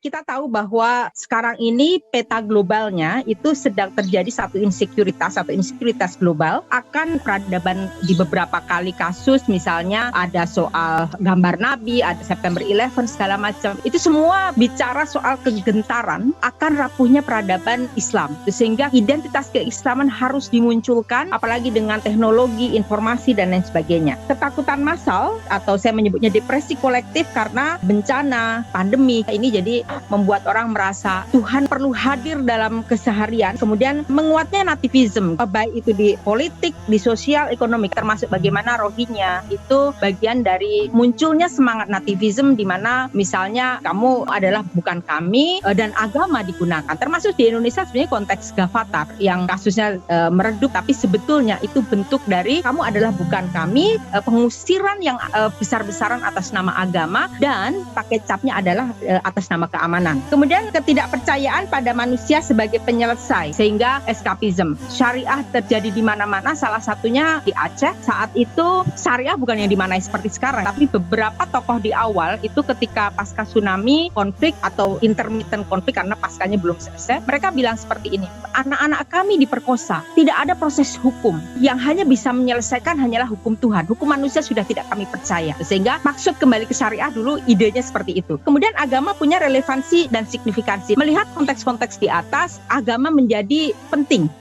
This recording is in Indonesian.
kita tahu bahwa sekarang ini peta globalnya itu sedang terjadi satu insekuritas global akan peradaban di beberapa kali kasus, misalnya ada soal gambar Nabi, ada September 11 segala macam. Itu semua bicara soal kegentaran akan rapuhnya peradaban Islam. Sehingga identitas keislaman harus dimunculkan, apalagi dengan teknologi, informasi dan lain sebagainya. Ketakutan massal atau saya menyebutnya depresi kolektif karena bencana, pandemi ini jadi membuat orang merasa Tuhan perlu hadir dalam keseharian. Kemudian menguatnya nativism, baik itu di politik, di sosial, ekonomi, termasuk bagaimana Rohingya. Itu bagian dari munculnya semangat nativism di mana misalnya kamu adalah bukan kami dan agama digunakan. Termasuk di Indonesia sebenarnya konteks Gavatar yang kasusnya meredup, tapi sebetulnya itu bentuk dari kamu adalah bukan kami, pengusiran yang besar-besaran atas nama agama dan pakai capnya adalah atas nama keamanan. Kemudian ketidakpercayaan pada manusia sebagai penyelesai sehingga eskapism. Syariah terjadi di mana-mana, salah satunya di Aceh. Saat itu syariah bukan yang dimanai seperti sekarang, tapi beberapa tokoh di awal itu ketika pasca tsunami, konflik atau intermittent konflik karena paskanya belum selesai, mereka bilang seperti ini, anak-anak kami diperkosa, tidak ada proses hukum, yang hanya bisa menyelesaikan hanyalah hukum Tuhan, hukum manusia sudah tidak kami percaya. Sehingga maksud kembali ke syariah dulu idenya seperti itu. Kemudian agama punya relevansi dan signifikansi. Melihat konteks-konteks di atas, agama menjadi penting